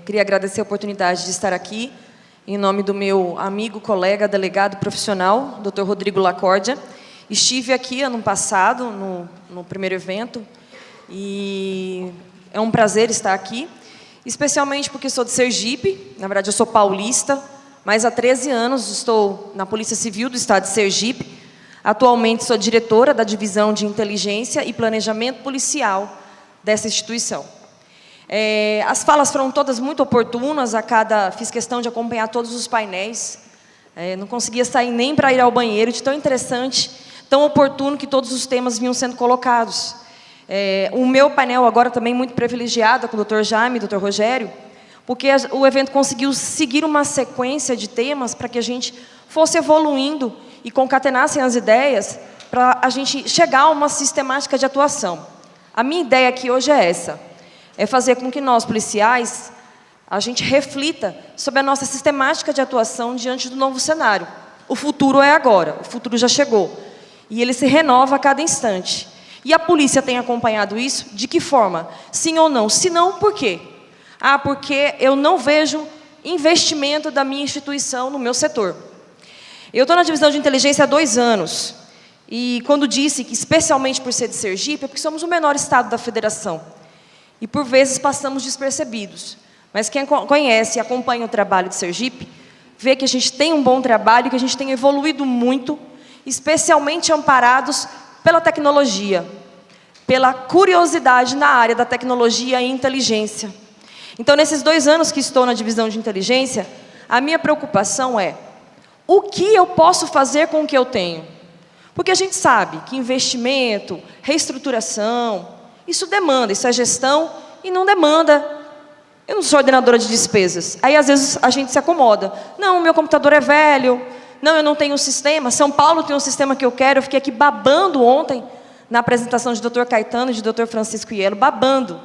Queria agradecer a oportunidade de estar aqui, em nome do meu amigo, colega, delegado profissional, Dr. Rodrigo Lacórdia. Estive aqui ano passado, no primeiro evento, e é um prazer estar aqui, especialmente porque sou de Sergipe. Na verdade, eu sou paulista, mas há 13 anos estou na Polícia Civil do Estado de Sergipe. Atualmente sou diretora da Divisão de Inteligência e Planejamento Policial dessa instituição. As falas foram todas muito oportunas, fiz questão de acompanhar todos os painéis, não conseguia sair nem para ir ao banheiro, de tão interessante, tão oportuno que todos os temas vinham sendo colocados. O meu painel agora também muito privilegiado, com o Dr. Jaime e o Dr. Rogério, porque o evento conseguiu seguir uma sequência de temas para que a gente fosse evoluindo e concatenassem as ideias para a gente chegar a uma sistemática de atuação. A minha ideia aqui hoje é essa. É fazer com que nós, policiais, a gente reflita sobre a nossa sistemática de atuação diante do novo cenário. O futuro é agora, o futuro já chegou. E ele se renova a cada instante. E a polícia tem acompanhado isso? De que forma? Sim ou não? Se não, por quê? Porque eu não vejo investimento da minha instituição no meu setor. Eu estou na divisão de inteligência há 2 anos. E quando disse que, especialmente por ser de Sergipe, é porque somos o menor estado da federação. E, por vezes, passamos despercebidos. Mas quem conhece e acompanha o trabalho de Sergipe, vê que a gente tem um bom trabalho, que a gente tem evoluído muito, especialmente amparados pela tecnologia, pela curiosidade na área da tecnologia e inteligência. Então, nesses 2 anos que estou na divisão de inteligência, a minha preocupação é o que eu posso fazer com o que eu tenho? Porque a gente sabe que investimento, reestruturação, isso demanda, isso é gestão e não demanda. Eu não sou ordenadora de despesas. Aí, às vezes, a gente se acomoda. Não, meu computador é velho. Não, eu não tenho um sistema. São Paulo tem um sistema que eu quero. Eu fiquei aqui babando ontem, na apresentação de Dr. Caetano e de Dr. Francisco Ielo, babando.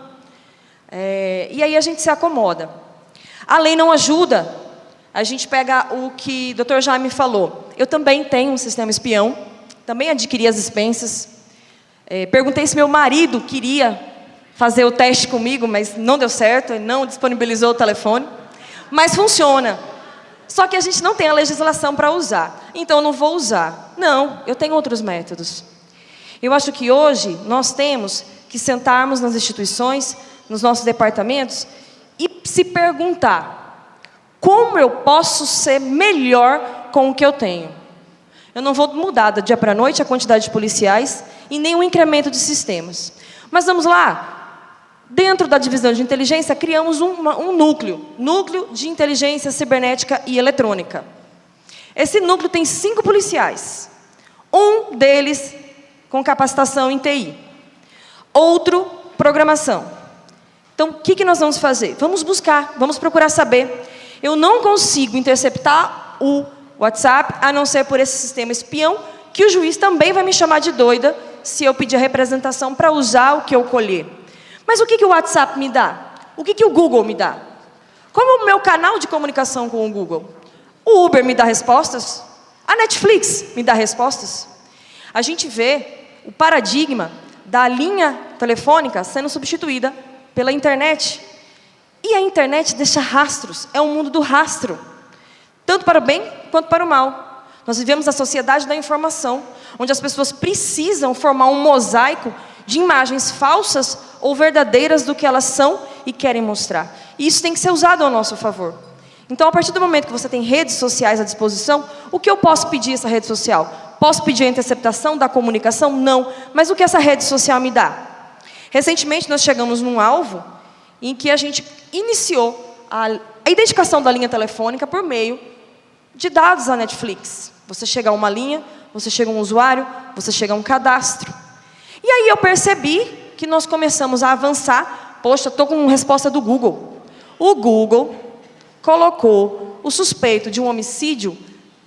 E aí a gente se acomoda. A lei não ajuda. A gente pega o que o Dr. Jaime falou. Eu também tenho um sistema espião. Também adquiri as expensas. Perguntei se meu marido queria fazer o teste comigo, mas não deu certo, ele não disponibilizou o telefone. Mas funciona. Só que a gente não tem a legislação para usar. Então, eu não vou usar. Não, eu tenho outros métodos. Eu acho que hoje nós temos que sentarmos nas instituições, nos nossos departamentos, e se perguntar: como eu posso ser melhor com o que eu tenho? Eu não vou mudar do dia para a noite a quantidade de policiais e nem o incremento de sistemas. Mas vamos lá. Dentro da divisão de inteligência, criamos um núcleo de inteligência cibernética e eletrônica. Esse núcleo tem 5 policiais. Um deles com capacitação em TI. Outro, programação. Então, o que nós vamos fazer? Vamos buscar, vamos procurar saber. Eu não consigo interceptar o WhatsApp, a não ser por esse sistema espião, que o juiz também vai me chamar de doida se eu pedir a representação para usar o que eu colher. Mas o que o WhatsApp me dá? O que o Google me dá? Como o meu canal de comunicação com o Google? O Uber me dá respostas? A Netflix me dá respostas? A gente vê o paradigma da linha telefônica sendo substituída pela internet. E a internet deixa rastros, é um mundo do rastro. Tanto para o bem quanto para o mal. Nós vivemos a sociedade da informação, onde as pessoas precisam formar um mosaico de imagens falsas ou verdadeiras do que elas são e querem mostrar. E isso tem que ser usado ao nosso favor. Então, a partir do momento que você tem redes sociais à disposição, o que eu posso pedir essa rede social? Posso pedir a interceptação da comunicação? Não. Mas o que essa rede social me dá? Recentemente, nós chegamos num alvo em que a gente iniciou a identificação da linha telefônica por meio de dados da Netflix. Você chega a uma linha, você chega a um usuário, você chega a um cadastro. E aí eu percebi que nós começamos a avançar. Poxa, estou com uma resposta do Google. O Google colocou o suspeito de um homicídio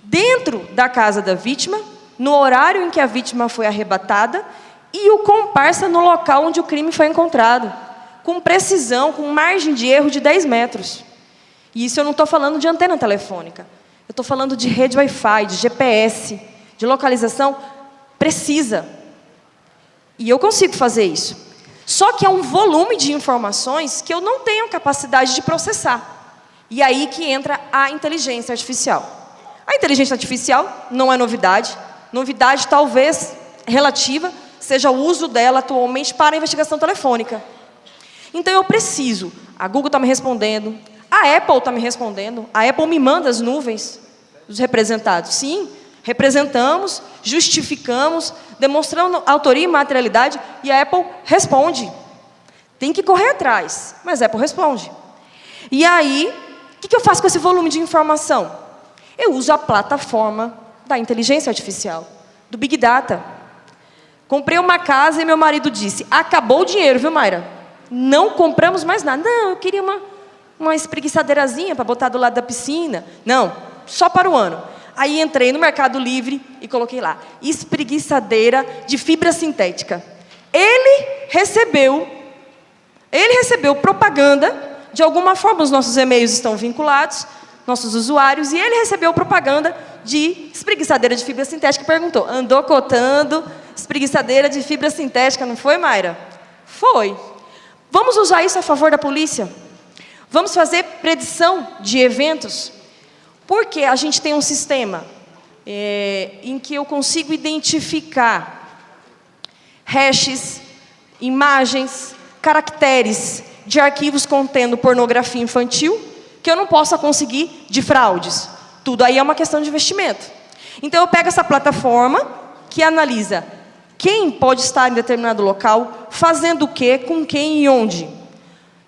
dentro da casa da vítima, no horário em que a vítima foi arrebatada, e o comparsa no local onde o crime foi encontrado, com precisão, com margem de erro de 10 metros. E isso eu não estou falando de antena telefônica. Eu estou falando de rede Wi-Fi, de GPS, de localização precisa. E eu consigo fazer isso. Só que é um volume de informações que eu não tenho capacidade de processar. E aí que entra a inteligência artificial. A inteligência artificial não é novidade. Novidade, talvez, relativa, seja o uso dela atualmente para a investigação telefônica. Então, eu preciso. A Google está me respondendo. A Apple está me respondendo. A Apple me manda as nuvens dos representados. Sim, representamos, justificamos, demonstrando autoria e materialidade, e a Apple responde. Tem que correr atrás, mas a Apple responde. E aí, o que eu faço com esse volume de informação? Eu uso a plataforma da inteligência artificial, do Big Data. Comprei uma casa e meu marido disse, acabou o dinheiro, viu, Mayra? Não compramos mais nada. Não, eu queria uma espreguiçadeirazinha para botar do lado da piscina. Não, só para o ano. Aí entrei no Mercado Livre e coloquei lá, espreguiçadeira de fibra sintética. Ele recebeu propaganda, de alguma forma os nossos e-mails estão vinculados, nossos usuários, e ele recebeu propaganda de espreguiçadeira de fibra sintética e perguntou, andou cotando espreguiçadeira de fibra sintética, não foi, Mayra? Foi. Vamos usar isso a favor da polícia? Vamos fazer predição de eventos? Porque a gente tem um sistema em que eu consigo identificar hashes, imagens, caracteres de arquivos contendo pornografia infantil que eu não possa conseguir de fraudes. Tudo aí é uma questão de investimento. Então, eu pego essa plataforma que analisa quem pode estar em determinado local, fazendo o quê, com quem e onde.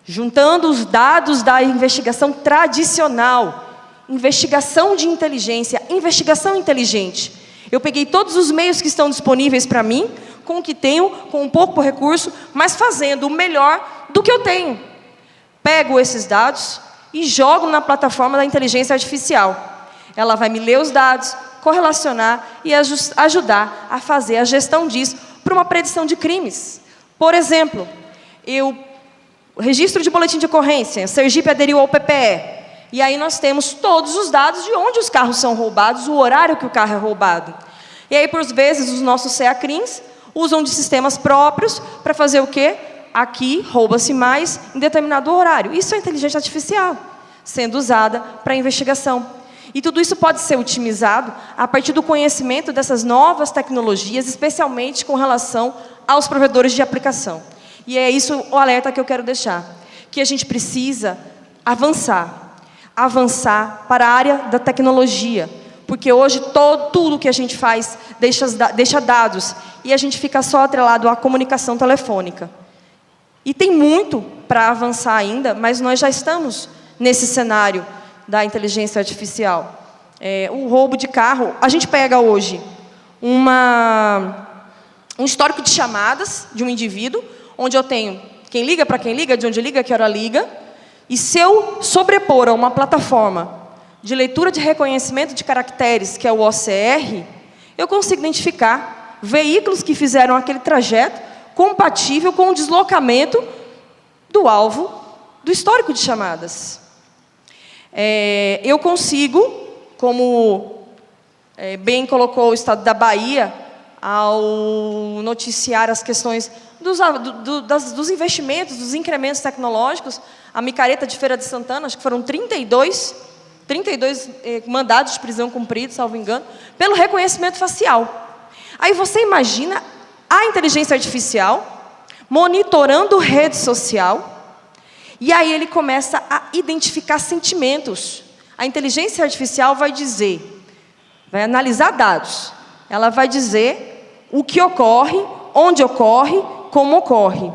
Juntando os dados da investigação tradicional, investigação de inteligência, investigação inteligente. Eu peguei todos os meios que estão disponíveis para mim, com o que tenho, com um pouco recurso, mas fazendo o melhor do que eu tenho. Pego esses dados e jogo na plataforma da inteligência artificial. Ela vai me ler os dados, correlacionar e ajudar a fazer a gestão disso para uma predição de crimes. Por exemplo, o registro de boletim de ocorrência, Sergipe aderiu ao PPE. E aí nós temos todos os dados de onde os carros são roubados, o horário que o carro é roubado. E aí, por vezes, os nossos CEACRIMs usam de sistemas próprios para fazer o quê? Aqui, rouba-se mais em determinado horário. Isso é inteligência artificial, sendo usada para investigação. E tudo isso pode ser otimizado a partir do conhecimento dessas novas tecnologias, especialmente com relação aos provedores de aplicação. E é isso o alerta que eu quero deixar, que a gente precisa avançar para a área da tecnologia, porque hoje tudo que a gente faz deixa dados, e a gente fica só atrelado à comunicação telefônica. E tem muito para avançar ainda, mas nós já estamos nesse cenário da inteligência artificial. O roubo de carro, a gente pega hoje um histórico de chamadas de um indivíduo, onde eu tenho quem liga para quem liga, de onde liga, que hora liga, e se eu sobrepor a uma plataforma de leitura de reconhecimento de caracteres, que é o OCR, eu consigo identificar veículos que fizeram aquele trajeto compatível com o deslocamento do alvo do histórico de chamadas. Eu consigo, como bem colocou o Estado da Bahia, ao noticiar as questões dos investimentos, dos incrementos tecnológicos, a micareta de Feira de Santana, acho que foram 32 mandados de prisão cumpridos, salvo engano, pelo reconhecimento facial. Aí você imagina a inteligência artificial monitorando rede social, e aí ele começa a identificar sentimentos. A inteligência artificial vai analisar dados, ela vai dizer o que ocorre, onde ocorre, como ocorre.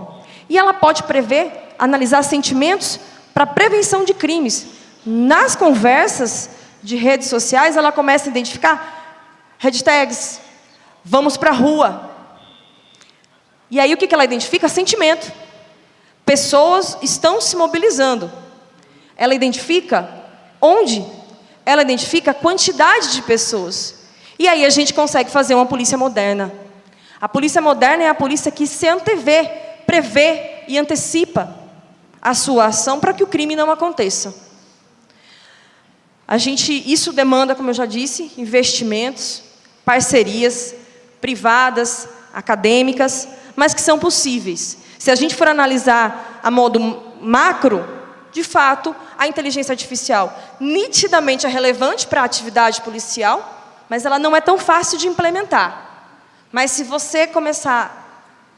E ela pode prever, analisar sentimentos para prevenção de crimes. Nas conversas de redes sociais, ela começa a identificar hashtags, vamos para a rua. E aí o que ela identifica? Sentimento. Pessoas estão se mobilizando. Ela identifica onde? Ela identifica a quantidade de pessoas. E aí a gente consegue fazer uma polícia moderna. A polícia moderna é a polícia que se antevê, prevê e antecipa a sua ação para que o crime não aconteça. Isso demanda, como eu já disse, investimentos, parcerias privadas, acadêmicas, mas que são possíveis. Se a gente for analisar a modo macro, de fato, a inteligência artificial nitidamente é relevante para a atividade policial, mas ela não é tão fácil de implementar. Mas se você começar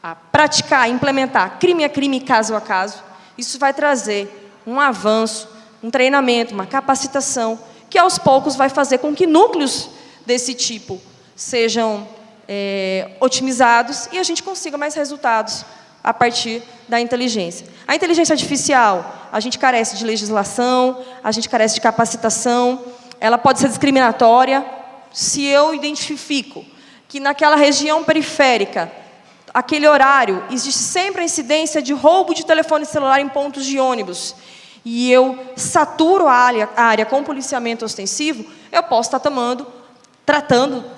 a praticar, implementar crime a crime, caso a caso, isso vai trazer um avanço, um treinamento, uma capacitação, que aos poucos vai fazer com que núcleos desse tipo sejam otimizados e a gente consiga mais resultados a partir da inteligência. A inteligência artificial, a gente carece de legislação, a gente carece de capacitação, ela pode ser discriminatória. Se eu identifico que naquela região periférica, aquele horário, existe sempre a incidência de roubo de telefone celular em pontos de ônibus, e eu saturo a área com policiamento ostensivo, eu posso estar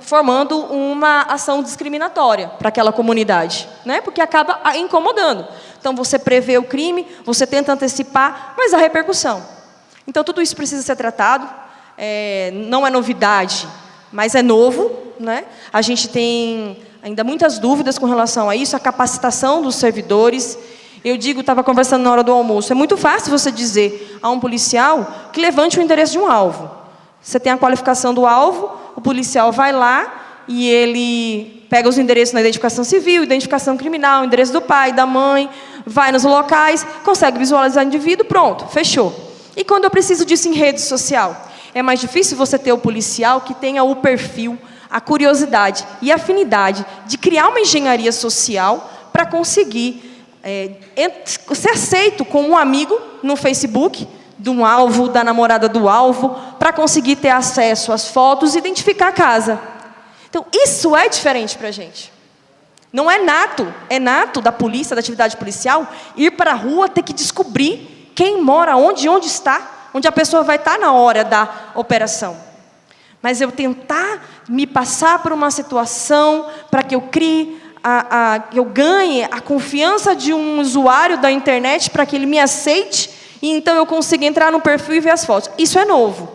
formando uma ação discriminatória para aquela comunidade, né? Porque acaba incomodando. Então, você prevê o crime, você tenta antecipar, mas a repercussão. Então, tudo isso precisa ser tratado, não é novidade, mas é novo, né? A gente tem ainda muitas dúvidas com relação a isso, a capacitação dos servidores. Eu estava conversando na hora do almoço, é muito fácil você dizer a um policial que levante o endereço de um alvo. Você tem a qualificação do alvo, o policial vai lá e ele pega os endereços na identificação civil, identificação criminal, endereço do pai, da mãe, vai nos locais, consegue visualizar o indivíduo, pronto, fechou. E quando eu preciso disso em rede social? É mais difícil você ter o policial que tenha o perfil, a curiosidade e a afinidade de criar uma engenharia social para conseguir ser aceito como um amigo no Facebook, de um alvo, da namorada do alvo, para conseguir ter acesso às fotos e identificar a casa. Então, isso é diferente para a gente. Não é nato da polícia, da atividade policial, ir para a rua, ter que descobrir quem mora onde está, onde a pessoa vai estar na hora da operação. Mas eu tentar me passar por uma situação para que eu crie, que eu ganhe a confiança de um usuário da internet para que ele me aceite e então eu consiga entrar no perfil e ver as fotos. Isso é novo,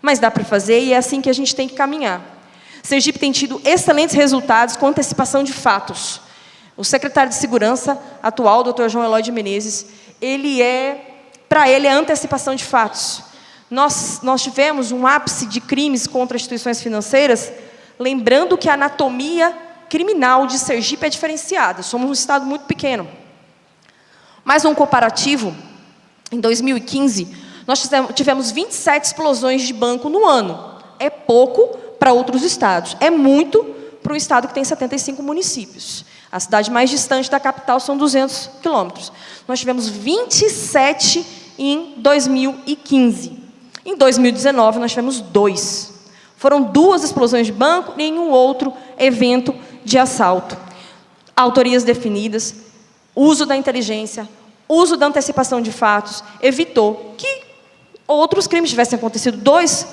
mas dá para fazer e é assim que a gente tem que caminhar. Sergipe tem tido excelentes resultados com antecipação de fatos. O secretário de Segurança atual, Dr. João Eloy de Menezes, para ele é antecipação de fatos. Nós tivemos um ápice de crimes contra instituições financeiras, lembrando que a anatomia criminal de Sergipe é diferenciada. Somos um estado muito pequeno. Mais um comparativo, em 2015, nós tivemos 27 explosões de banco no ano. É pouco para outros estados. É muito para um estado que tem 75 municípios. A cidade mais distante da capital são 200 quilômetros. Nós tivemos 27 em 2015. Em 2019, nós tivemos 2. Foram 2 explosões de banco, nenhum outro evento de assalto. Autorias definidas, uso da inteligência, uso da antecipação de fatos, evitou que outros crimes tivessem acontecido. 2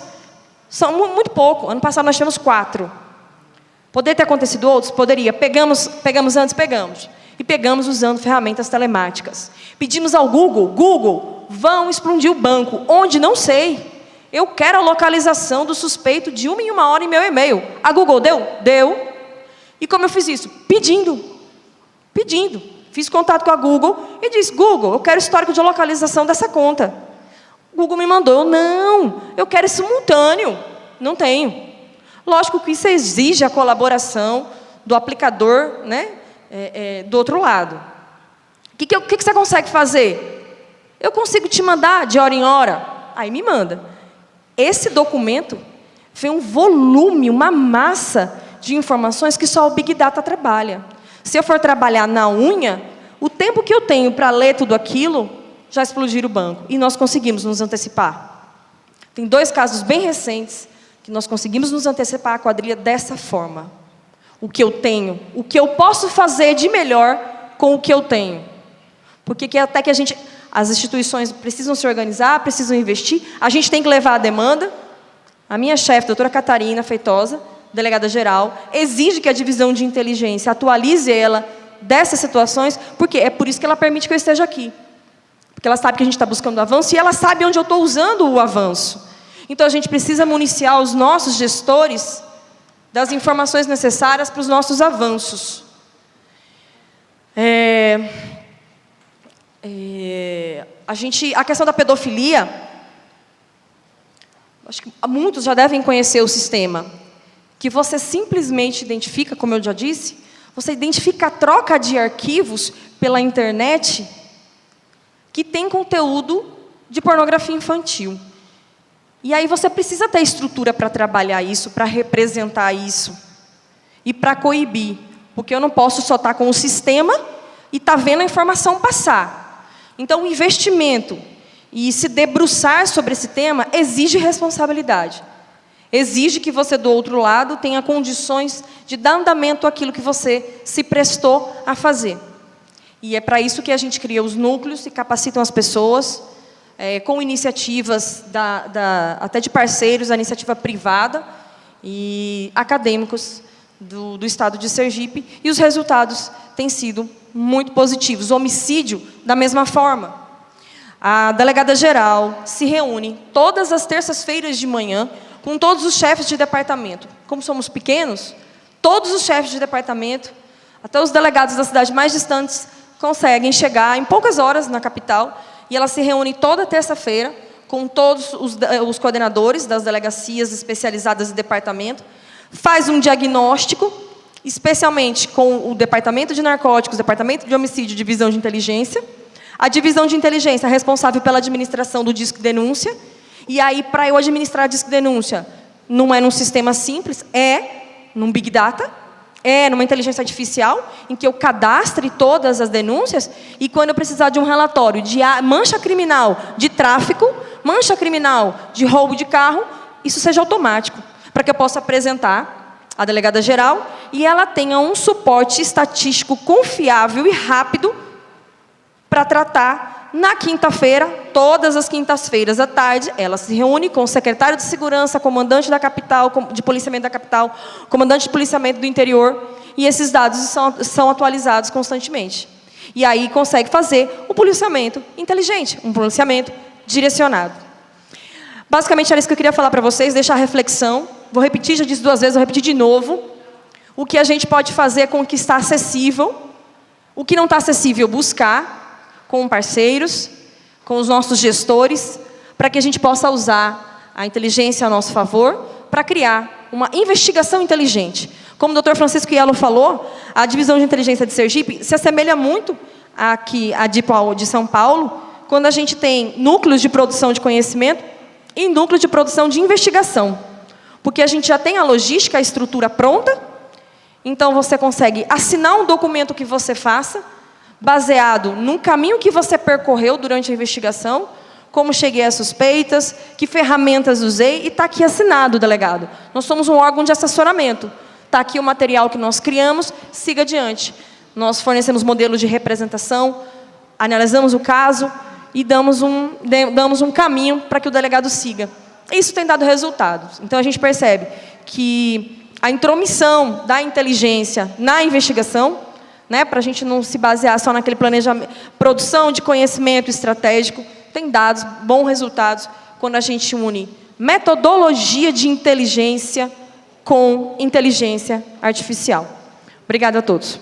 são muito pouco. Ano passado nós tivemos 4. Poderia ter acontecido outros? Poderia. Pegamos antes? Pegamos. E pegamos usando ferramentas telemáticas. Pedimos ao Google, vão explodir o banco. Onde? Não sei. Eu quero a localização do suspeito de 1 em 1 hora em meu e-mail. A Google deu? Deu. E como eu fiz isso? Pedindo. Fiz contato com a Google e disse, Google, eu quero histórico de localização dessa conta. O Google me mandou, não, eu quero simultâneo. Não tenho. Lógico que isso exige a colaboração do aplicador, né, do outro lado. O que você consegue fazer? Eu consigo te mandar de hora em hora. Aí me manda. Esse documento foi um volume, uma massa de informações que só o Big Data trabalha. Se eu for trabalhar na unha, o tempo que eu tenho para ler tudo aquilo, já explodir o banco. E nós conseguimos nos antecipar. Tem 2 casos bem recentes que nós conseguimos nos antecipar à quadrilha dessa forma. O que eu tenho, o que eu posso fazer de melhor com o que eu tenho. Porque até que as instituições precisam se organizar, precisam investir, a gente tem que levar a demanda. A minha chefe, doutora Catarina Feitosa, delegada-geral, exige que a divisão de inteligência atualize ela dessas situações, porque é por isso que ela permite que eu esteja aqui. Porque ela sabe que a gente está buscando avanço e ela sabe onde eu estou usando o avanço. Então, a gente precisa municiar os nossos gestores das informações necessárias para os nossos avanços. A questão da pedofilia, acho que muitos já devem conhecer o sistema, que você simplesmente identifica, como eu já disse, você identifica a troca de arquivos pela internet que tem conteúdo de pornografia infantil. E aí você precisa ter estrutura para trabalhar isso, para representar isso e para coibir, porque eu não posso só estar com o sistema e estar vendo a informação passar. Então, o investimento e se debruçar sobre esse tema exige responsabilidade. Exige que você, do outro lado, tenha condições de dar andamento àquilo que você se prestou a fazer. E é para isso que a gente cria os núcleos e capacitam as pessoas, com iniciativas até de parceiros, a iniciativa privada e acadêmicos do estado de Sergipe, e os resultados têm sido muito positivos. O homicídio, da mesma forma. A delegada-geral se reúne todas as terças-feiras de manhã com todos os chefes de departamento. Como somos pequenos, todos os chefes de departamento, até os delegados das cidades mais distantes, conseguem chegar em poucas horas na capital, e ela se reúne toda terça-feira com todos os coordenadores das delegacias especializadas de departamento, faz um diagnóstico, especialmente com o departamento de narcóticos, departamento de homicídio, divisão de inteligência. A divisão de inteligência é responsável pela administração do Disque Denúncia. E aí, para eu administrar a Disque Denúncia, não é num sistema simples, é num Big Data, é numa inteligência artificial, em que eu cadastre todas as denúncias, e quando eu precisar de um relatório de mancha criminal de tráfico, mancha criminal de roubo de carro, isso seja automático, para que eu possa apresentar à delegada-geral e ela tenha um suporte estatístico confiável e rápido para tratar na quinta-feira, todas as quintas-feiras à tarde, ela se reúne com o secretário de segurança, comandante da capital, de policiamento da capital, comandante de policiamento do interior, e esses dados são atualizados constantemente. E aí consegue fazer o policiamento inteligente, um policiamento direcionado. Basicamente era isso que eu queria falar para vocês, deixar a reflexão. Vou repetir, já disse 2 vezes, vou repetir de novo. O que a gente pode fazer com o que está acessível, o que não está acessível, buscar com parceiros, com os nossos gestores, para que a gente possa usar a inteligência a nosso favor para criar uma investigação inteligente. Como o Dr. Francisco Iello falou, a divisão de inteligência de Sergipe se assemelha muito aqui à de São Paulo, quando a gente tem núcleos de produção de conhecimento e núcleos de produção de investigação. Porque a gente já tem a logística, a estrutura pronta, então você consegue assinar um documento que você faça, baseado num caminho que você percorreu durante a investigação, como cheguei às suspeitas, que ferramentas usei, e está aqui assinado, delegado. Nós somos um órgão de assessoramento. Está aqui o material que nós criamos, siga adiante. Nós fornecemos modelos de representação, analisamos o caso e damos um caminho para que o delegado siga. Isso tem dado resultados. Então, a gente percebe que a intromissão da inteligência na investigação, para a gente não se basear só naquele planejamento, produção de conhecimento estratégico, tem dados, bons resultados, quando a gente une metodologia de inteligência com inteligência artificial. Obrigada a todos.